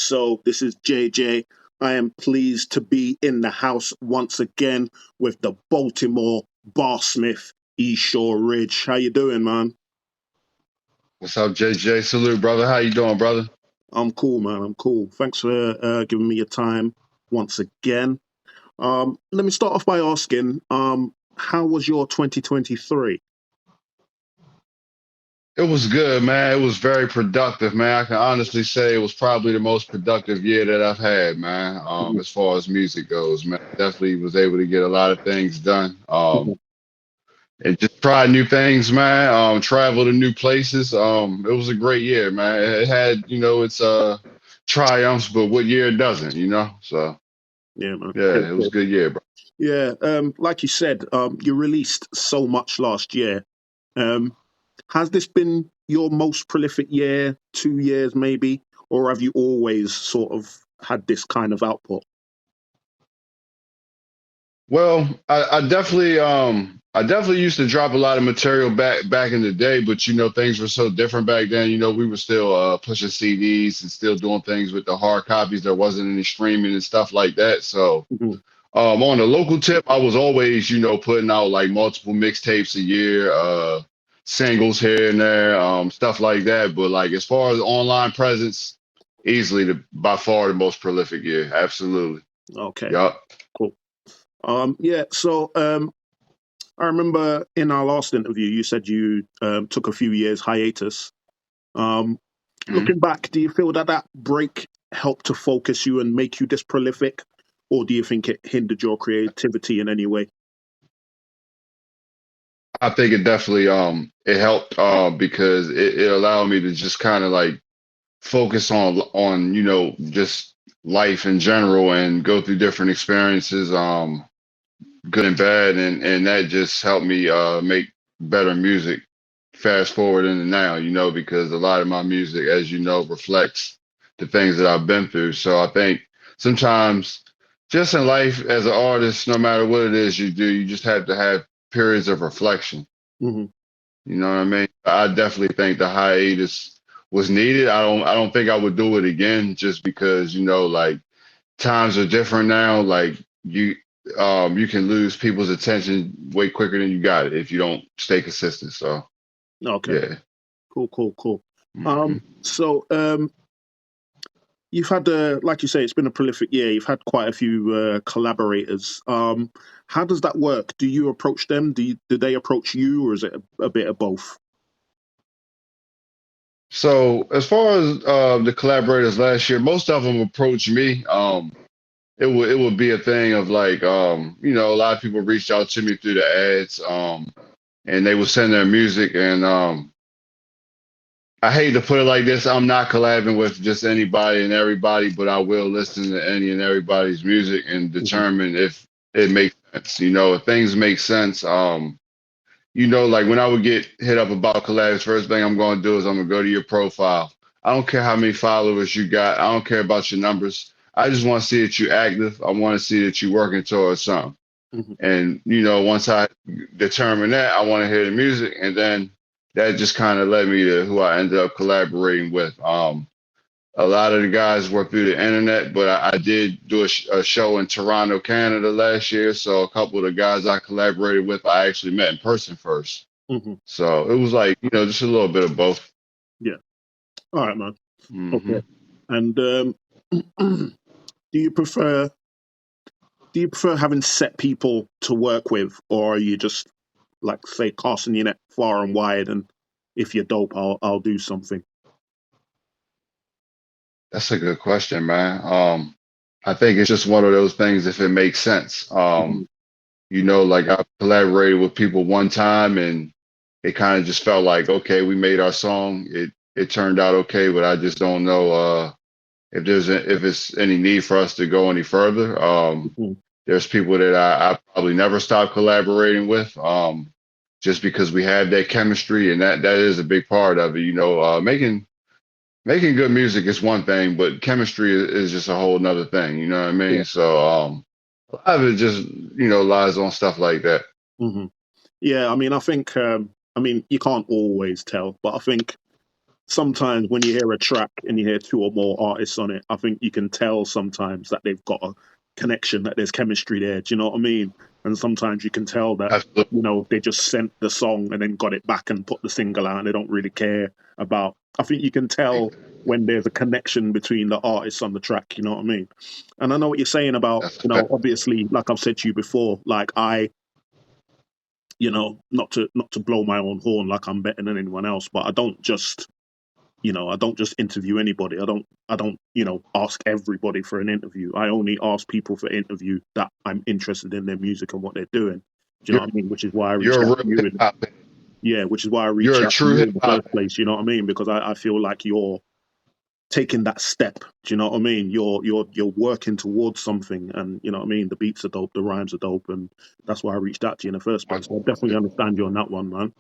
So this is JJ. I am pleased to be in the house once again with the Baltimore Barsmith East Shore Ridge. How you doing, man? What's up, JJ? Salute, brother. How you doing, brother? I'm cool, man. I'm cool. Thanks for giving me your time once again. Let me start off by asking, how was your 2023? It was good, man. It was very productive, man. I can honestly say it was probably the most productive year that I've had, man. Mhm, As far as music goes, man. Definitely was able to get a lot of things done. mhm. And just try new things, man. Travel to new places. It was a great year, man. It had, its triumphs, but what year doesn't, you know? So Yeah, man. yeah, Cool, it was a cool. good year, bro. Yeah, like you said, you released so much last year. Um, has this been your most prolific year, 2 years maybe, or have you always sort of had this kind of output? Well, I definitely used to drop a lot of material back in the day, but things were so different back then. We were still pushing CDs and still doing things with the hard copies. There wasn't any streaming and stuff like that. So Mhm. on the local tip, I was always, putting out like multiple mixtapes a year, singles here and there, stuff like that. But like as far as online presence, easily by far the most prolific year. Absolutely. Okay, Yup. cool. Yeah, so I remember in our last interview, you said you took a few years hiatus. Um, Looking back, do you feel that that break helped to focus you and make you this prolific, or do you think it hindered your creativity in any way? I think it definitely it helped because it allowed me to just kind of like focus on just life in general and go through different experiences, good and bad, and that just helped me make better music fast forward into now, because a lot of my music, as you know, reflects the things that I've been through. So I think sometimes just in life as an artist, no matter what it is you do, you just have to have periods of reflection. Hmm. You know what I mean? I definitely think the hiatus was needed. I don't think I would do it again just because, like times are different now. Like you can lose people's attention way quicker than you got it if you don't stay consistent. So Okay, yeah. cool, cool, cool. Hmm. So you've had, like you say, it's been a prolific year. You've had quite a few collaborators. How does that work? Do you approach them? Do they approach you, or is it a bit of both? So as far as the collaborators last year, most of them approached me. It would be a thing of like a lot of people reached out to me through the ads, and they would send their music and I hate to put it like this. I'm not collabing with just anybody and everybody, but I will listen to any and everybody's music and Hmm. determine if it makes sense. If things make sense. Like when I would get hit up about collabs, first thing I'm going to do is I'm going to go to your profile. I don't care how many followers you got. I don't care about your numbers. I just want to see that you're active. I want to see that you're working towards something. Hmm. And once I determine that, I want to hear the music, and then that just kind of led me to who I ended up collaborating with. A lot of the guys were through the internet, but I did do a show in Toronto, Canada last year. So a couple of the guys I collaborated with, I actually met in person first. Hmm. So it was like just a little bit of both. Yeah. All right, man. Okay. Hmm. And do you prefer do you prefer having set people to work with, or are you just like say casting your net far and wide, and if you're dope, I'll do something. That's a good question, man. I think it's just one of those things if it makes sense. Hmm. Like I've collaborated with people one time and it kind of just felt like, okay, we made our song. It turned out okay, but I just don't know if it's any need for us to go any further. Hmm. There's people that I probably never stop collaborating with, just because we have that chemistry and that is a big part of it. Making good music is one thing, but chemistry is just a whole nother thing. You know what I Yeah. mean? So a lot of it just lies on stuff like that. Hmm. Yeah. I mean, I think. I mean, you can't always tell, but I think sometimes when you hear a track and you hear two or more artists on it, I think you can tell sometimes that they've got a connection, that there's chemistry there. Do you know what I mean? And sometimes you can tell that, Absolutely. you know, they just sent the song and then got it back and put the single out and they don't really care about. I think you can tell when there's a connection between the artists on the track, you know what I mean? And I know what you're saying about, That's you know, obviously, like I've said to you before, like you know, not to blow my own horn like I'm better than anyone else, but I don't just interview anybody. I don't, you know, ask everybody for an interview. I only ask people for interview that I'm interested in their music and what they're doing. Do you know what I mean? Which is why I reached You're a out to real you. hip hop. Yeah, which is why I reached You're a out to true you hip in the hop. first place. You know what I mean? Because I feel like you're taking that step. Do you know what I mean? You're working towards something, and you know what I mean. The beats are dope, the rhymes are dope, and that's why I reached out to you in the first place. So I definitely understand you on that one, man.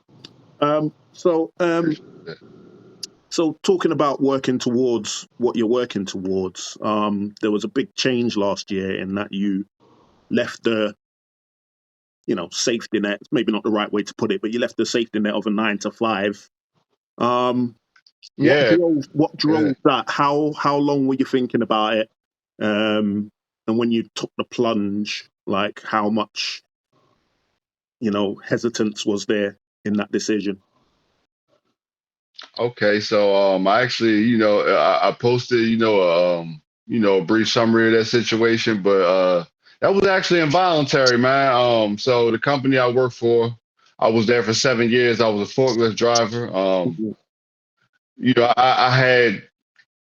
So talking about working towards what you're working towards, there was a big change last year in that you left the, you know, safety net. Maybe not the right way to put it, but you left the safety net of a 9 to 5. Yeah. What drove that? How long were you thinking about it? And when you took the plunge, like how much, you know, hesitance was there in that decision? Okay, so I actually, I posted, a brief summary of that situation, but that was actually involuntary, man. So the company I work for, I was there for 7 years. I was a forklift driver. Mhm.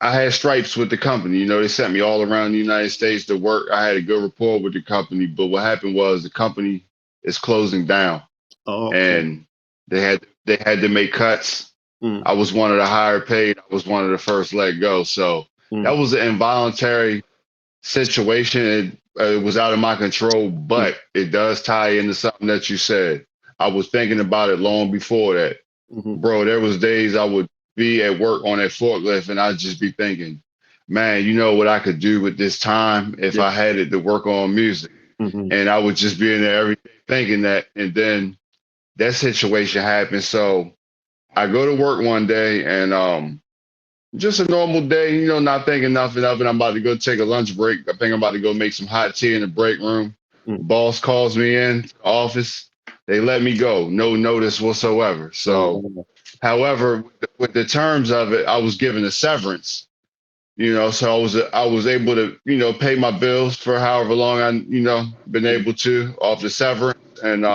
I had stripes with the company. You know, they sent me all around the United States to work. I had a good rapport with the company, but what happened was the company is closing down, Oh, okay. and they had to make cuts. Mm, I was one of the higher paid. I was one of the first let go. So that mm, was an involuntary situation. It was out of my control, mm, but it does tie into something that you said. I was thinking about it long before that. mhm. Bro, there was days I would be at work on that forklift and I'd just be thinking, man, you know what I could do with this time if Yeah. I had it to work on music. Mhm. And I would just be in there every day thinking that. And then that situation happened. So I go to work one day and just a normal day, not thinking nothing of it. I'm about to go take a lunch break. I think I'm about to go make some hot tea in the break room. Mm. The boss calls me in to the office. They let me go, no notice whatsoever. So, Oh, however, with the terms of it, I was given a severance. So I was able to pay my bills for however long I been mm, able to off the severance, and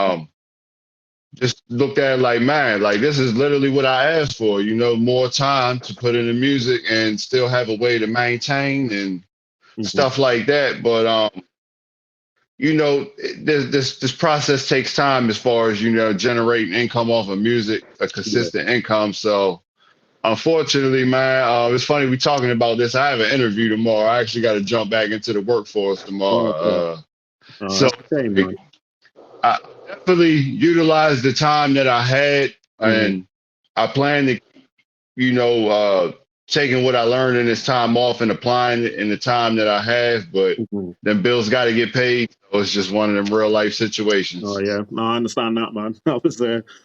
just looked at it like, man, like this is literally what I asked for, more time to put into music and still have a way to maintain and mhm. stuff like that. But this process takes time as far as generating income off of music, a Yeah. consistent income. So unfortunately, man, it's funny we talking about this. I have an interview tomorrow. I actually got to jump back into the workforce tomorrow. Okay. So That's a shame, like, man. I definitely utilized the time that I had, Mhm. and I plan to, taking what I learned in this time off and applying it in the time that I have. But Mhm. then bills got to get paid. So it's just one of them real life Oh situations. yeah, no, I understand that, man. I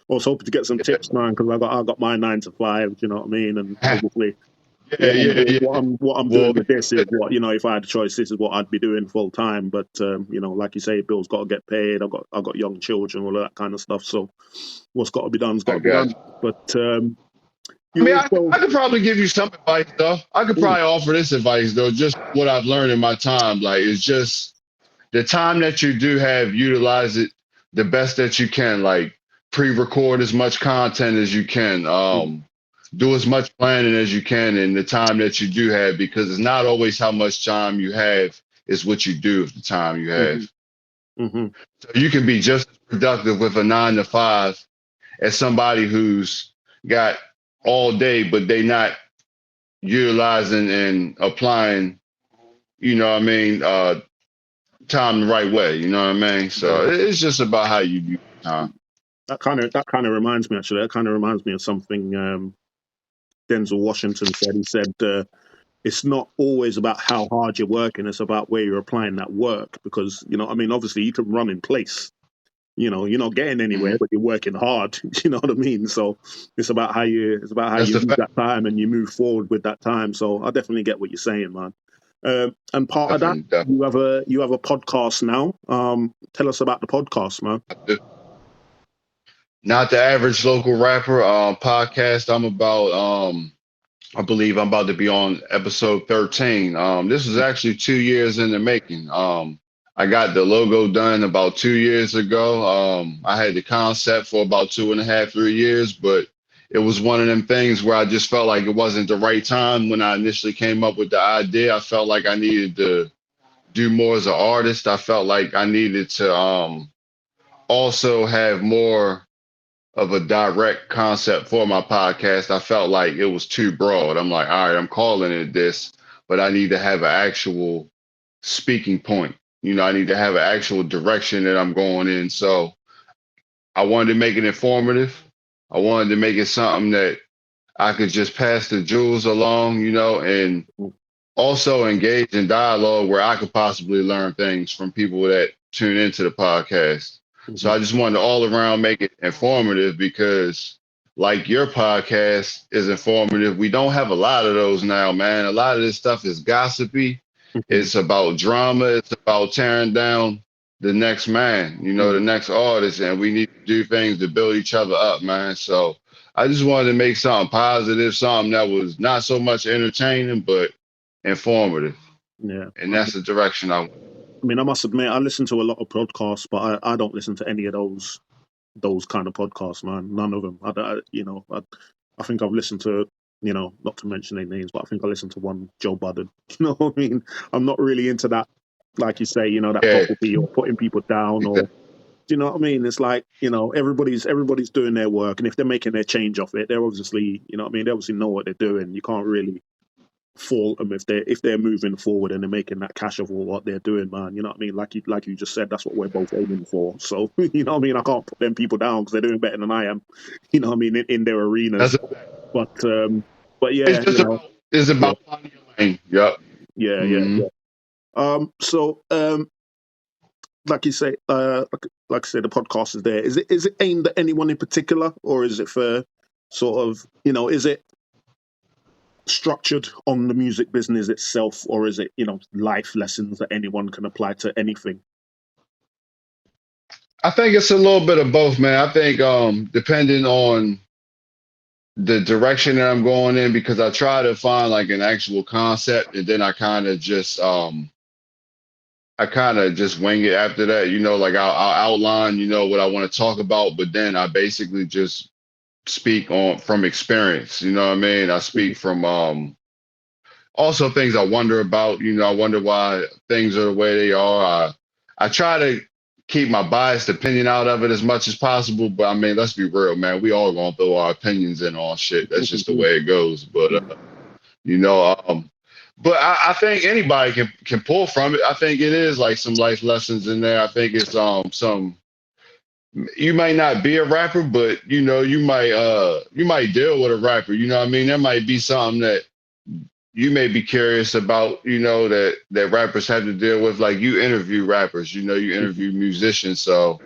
was hoping to get some tips, man, because I got my 9 to 5. Do you know what I mean? And Yeah, obviously, yeah, yeah, yeah. what I'm Well, doing with this is what, you know, if I had a choice, this is what I'd be doing full time. But you know, like you say, bills got to get paid. I got young children, all of that kind of stuff. So what's got to be done's got I to be got done. you. But I you mean, also, I could probably give you some advice though. I could mm, probably offer this advice though, just what I've learned in my time. Like, it's just the time that you do have, utilize it the best that you can. Like, pre-record as much content as you can. mm, Do as much planning as you can in the time that you do have, because it's not always how much time you have, it's what you do with the time you have. mhm, mhm, So you can be just as productive with a 9 to 5 as somebody who's got all day, but they not utilizing and applying, what I mean, time the right way. You know what I mean? yeah. So it's just about how you view time. That kind of reminds me, actually. That kind of reminds me of something Denzel Washington said. He said, it's not always about how hard you're working, it's about where you're applying that work. Because, you know, I mean, obviously you can run in place, you're not getting anywhere, but you're working hard. You know what I mean? So it's about how you That's the use fact. that time and you move forward with that time. So I definitely get what you're saying, man. And part of that, Definitely. you have a podcast now. Tell us about the podcast, man. Not the average local rapper podcast. I believe I'm about to be on episode 13. This was actually 2 years in the making. I got the logo done about 2 years ago. I had the concept for about 2.5, 3 years, but it was one of them things where I just felt like it wasn't the right time when I initially came up with the idea. I felt like I needed to do more as an artist. I felt like I needed to also have more of a direct concept for my podcast. I felt like it was too broad. I'm like, all right, I'm calling it this, but I need to have an actual speaking point. I need to have an actual direction that I'm going in. So I wanted to make it informative. I wanted to make it something that I could just pass the jewels along, and also engage in dialogue where I could possibly learn things from people that tune into the podcast. So I just wanted to all around make it informative because, like your podcast is informative, we don't have a lot of those now, man. A lot of this stuff is gossipy. It's about drama. It's about tearing down the next man, the next artist, and we need to do things to build each other up, man. So I just wanted to make something positive, something that was not so much entertaining, but informative. Yeah. And that's the direction I went. I mean, I must admit, I listen to a lot of podcasts, but I don't listen to any of those kind of podcasts, man. None of them. I think I've listened to, not to mention their names, but I think I listened to one Joe Budden. You know what I mean? I'm not really into that, like you say, that Yeah, property or putting people down or, exactly. do you know what I mean? It's like, everybody's doing their work, and if they're making their change off it, they're obviously, you know what I mean? They obviously know what they're doing. You can't really fault them if they're moving forward and they're making that cash of what they're doing, man. You know what I mean? Like you just said, that's what we're both aiming for. So you know what I mean? I can't put them people down because they're doing better than I am. You know what I mean? In their arenas, That's but it's yeah, just about it's yeah, about finding your lane. Yep. yeah, yeah, Mm-hmm. yeah. So like you say, like I said, the podcast is there. Is it aimed at anyone in particular, or is it for sort of, is it structured on the music business itself, or is it life lessons that anyone can apply to anything? I think it's a little bit of both, man. I think depending on the direction that I'm going in, because I try to find like an actual concept and then I kind of just wing it after that, like I'll outline, what I want to talk about, but then I basically just speak on from experience, you know what I mean? I speak from also things I wonder about, I wonder why things are the way they are. I try to keep my biased opinion out of it as much as possible, but I mean, let's be real, man. We all gonna throw our opinions in on shit. That's just the way it goes. But you know, but I think anybody can pull from it. I think it is like some life lessons in there. I think it's some you might not be a rapper, but you might deal with a rapper. You know what I mean? There might be something that you may be curious about, that rappers have to deal with. Like you interview rappers, you interview musicians. So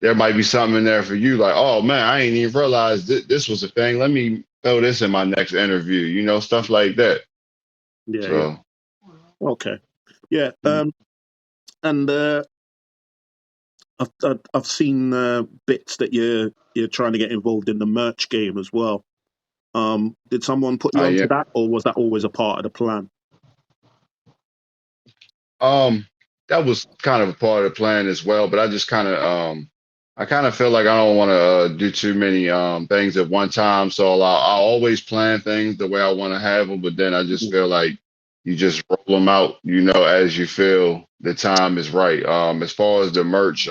there might be something in there for you, like, oh man, I ain't even realized this was a thing. Let me throw this in my next interview, stuff like that. Yeah, yeah. So Okay. Yeah. And I've seen bits that you're trying to get involved in the merch game as well. Did someone put you onto yeah. that, or was that always a part of the plan? That was kind of a part of the plan as well, but I kind of feel like I don't want to do too many things at one time. So I'll always plan things the way I want to have them, but then I just feel like you just roll them out, as you feel the time is right. As far as the merch,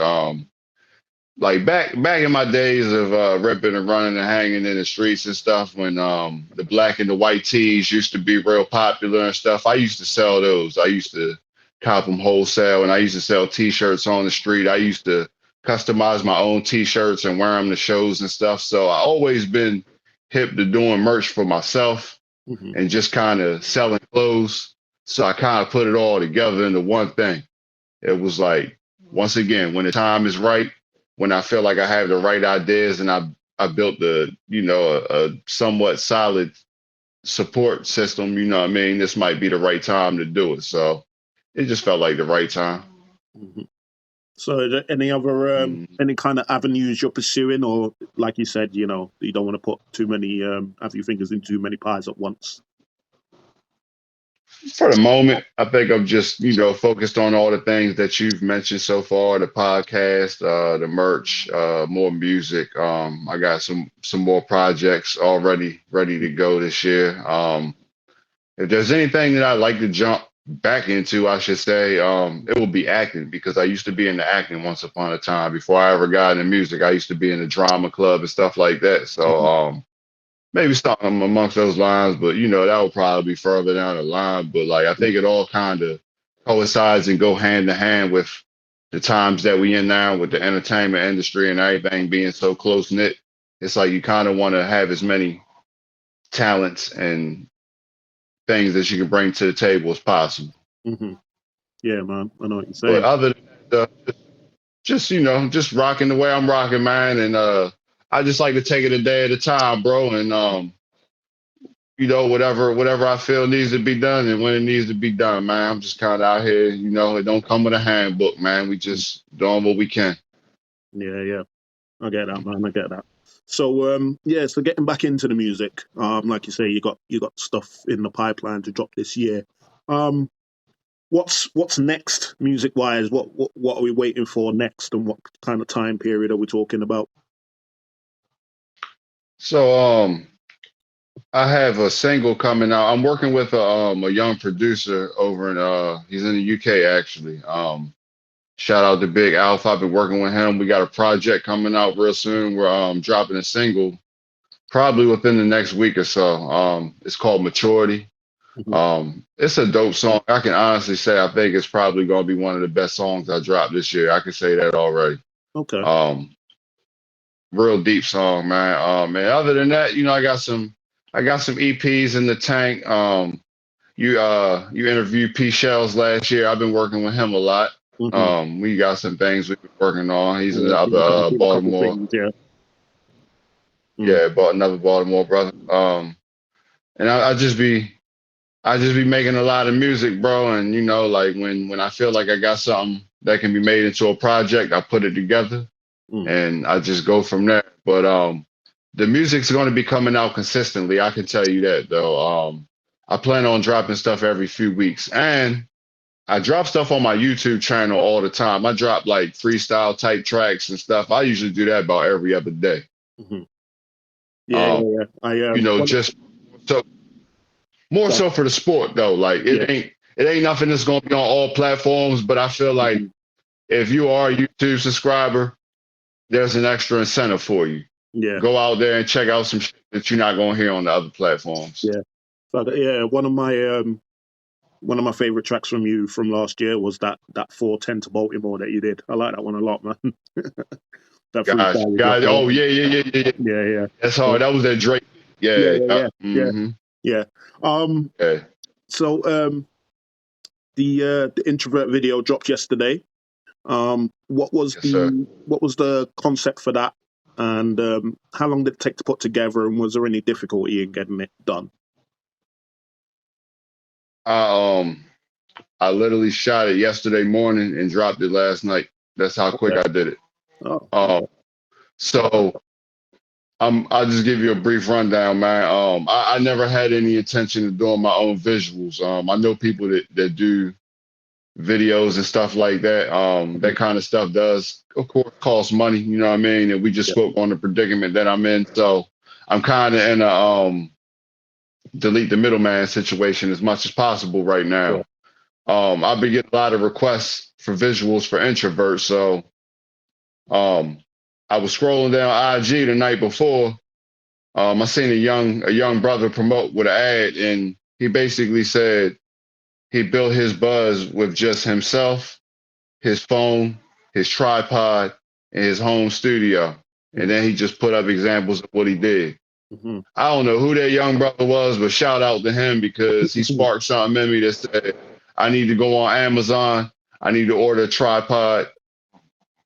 like back in my days of ripping and running and hanging in the streets and stuff, when the black and the white tees used to be real popular and stuff, I used to sell those. I used to cop them wholesale, and I used to sell T-shirts on the street. I used to customize my own T-shirts and wear them to shows and stuff. So I always been hip to doing merch for myself and just kind of selling clothes. So I kind of put it all together into one thing. It was like, once again, when the time is right, when I feel like I have the right ideas and I built a somewhat solid support system, you know what I mean, this might be the right time to do it. So it just felt like the right time. Mhm. So, are there any other any kind of avenues you're pursuing, or like you said, you don't want to put too many have your fingers in too many pies at once? For the moment, I think I'm just, focused on all the things that you've mentioned so far, the podcast, the merch, more music. I got some more projects already ready to go this year. If there's anything that I'd like to jump back into, I should say, it will be acting, because I used to be into acting once upon a time. Before I ever got into music, I used to be in a drama club and stuff like that. So Mhm. maybe something amongst those lines, but that will probably be further down the line. But like, I think it all kind of coincides and go hand in hand with the times that we in now with the entertainment industry and everything being so close knit. It's like you kind of want to have as many talents and things that you can bring to the table as possible. Mhm. Yeah, man, I know what you're But saying. other than that, just rocking the way I'm rocking, man. And I just like to take it a day at a time, bro. And whatever I feel needs to be done and when it needs to be done, man. I'm just kind of out here, it don't come with a handbook, man. We just doing what we can. Yeah, yeah, I get that, man. I get that. So, yeah, so getting back into the music, like you say, you got stuff in the pipeline to drop this year. Um, what's next, music wise? What are we waiting for next, and what kind of time period are we talking about? So I have a single coming out. I'm working with a young producer over in he's in the UK actually. Shout out to Big Alpha. I've been working with him. We got a project coming out real soon. We're dropping a single probably within the next week or so. It's called Maturity. Mhm. It's a dope song. I can honestly say I think it's probably gonna be one of the best songs I dropped this year. I can say that already. Okay. Um, Real deep song, man. And other than that, I got some EPs in the tank. You interviewed P Shells last year. I've been working with him a lot. Hmm. We got some things we've been working on. He's in Yeah, the other I seen a couple Baltimore. things. Yeah. Mm. Yeah, bought another Baltimore brother. And I just be making a lot of music, bro. And like when I feel like I got something that can be made into a project, I put it together Mm. and I just go from there. But the music's going to be coming out consistently. I can tell you that though. I plan on dropping stuff every few weeks, and I drop stuff on my YouTube channel all the time. I drop like freestyle type tracks and stuff. I usually do that about every other day. Hmm. Yeah, Um, yeah, yeah. just so more So, so for the sport though. Like yeah. it ain't nothing that's gonna be on all platforms, but I feel like Mhm. if you are a YouTube subscriber, there's an extra incentive for you. Yeah, Go out there and check out some shit that you're not gonna hear on the other platforms. yeah. So, yeah, one of my favorite tracks from you from last year was that 410 to Baltimore that you did. I like that one a lot, man. That Gosh, freestyle was just guys. Oh awesome. yeah, yeah, yeah, yeah, yeah. Yeah, yeah, That's yeah, hard. That was that Drake. yeah, Yeah, yeah, yeah. yeah, yeah, Mm-hmm. yeah. Um, Yeah. so the introvert video dropped yesterday. Yes, sir. What was the concept for that, and how long did it take to put together, and was there any difficulty in getting it done? I I literally shot it yesterday morning and dropped it last night. That's how quick Okay. I did it. Oh, Um, okay. so I'll just give you a brief rundown, man. I never had any intention of doing my own visuals. I know people that do videos and stuff like that. Mhm. That kind of stuff does, of course, cost money. You know what I mean? And we just Yeah. spoke on the predicament that I'm in, so I'm kind of in a delete the middleman situation as much as possible right Yeah. now. I've been getting a lot of requests for visuals for introverts, so um, I was scrolling down IG the night before. I seen a young brother promote with an ad, and he basically said he built his buzz with just himself, his phone, his tripod, and his home studio. And Mm. then he just put up examples of what he did. Mhm. I don't know who that young brother was, but shout out to him because he sparked something in me that said, I need to go on Amazon. I need to order a tripod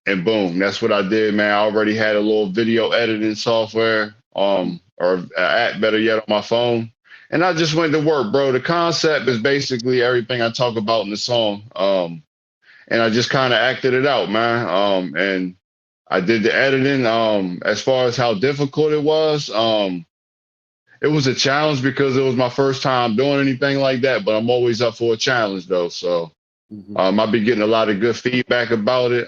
and boom, that's what I did, man. I already had a little video editing software, or an app, better yet, on my phone. And I just went to work, bro. The concept is basically everything I talk about in the song. And I just kind of acted it out, man. And I did the editing. As far as how difficult it was a challenge because it was my first time doing anything like that, but I'm always up for a challenge though. So I've been getting a lot of good feedback about it.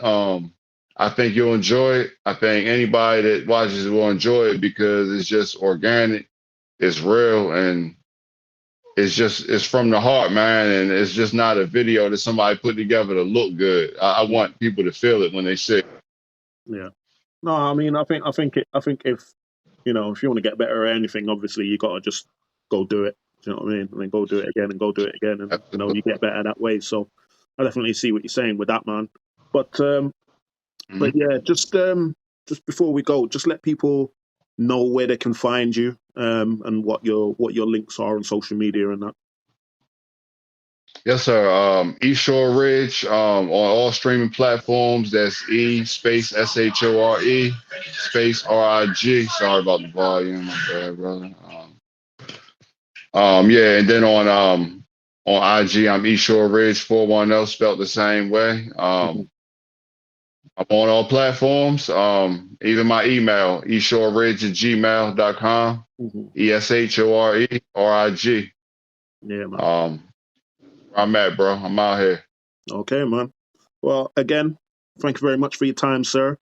I think you'll enjoy it. I think anybody that watches it will enjoy it because it's just organic, it's real, and it's from the heart, man. And it's just not a video that somebody put together to look good. I want people to feel it when they see it. Yeah. No, I mean, I think if you know, if you want to get better at anything, obviously you got to just go do it. Do you know what I mean? And then go do it again and go do it again, and you know, you get better that way. So I definitely see what you're saying with that, man. But yeah, just before we go, just let people know where they can find you, and what your links are on social media and that. Yes, sir. East Shore Ridge, on all streaming platforms. That's E space SHORE space RIG. Sorry about the volume, my bad, brother. Yeah, and then on IG, I'm East Shore Ridge 410, spelled the same way. I'm on all platforms. Even my email, eastshore@gmail.com. ESHORERIG. Yeah, man. I'm at, bro. I'm out here. Okay, man. Well, again, thank you very much for your time, sir.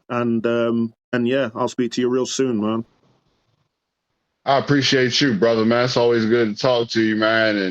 And yeah, I'll speak to you real soon, man. I appreciate you, brother, man. It's always good to talk to you, man. And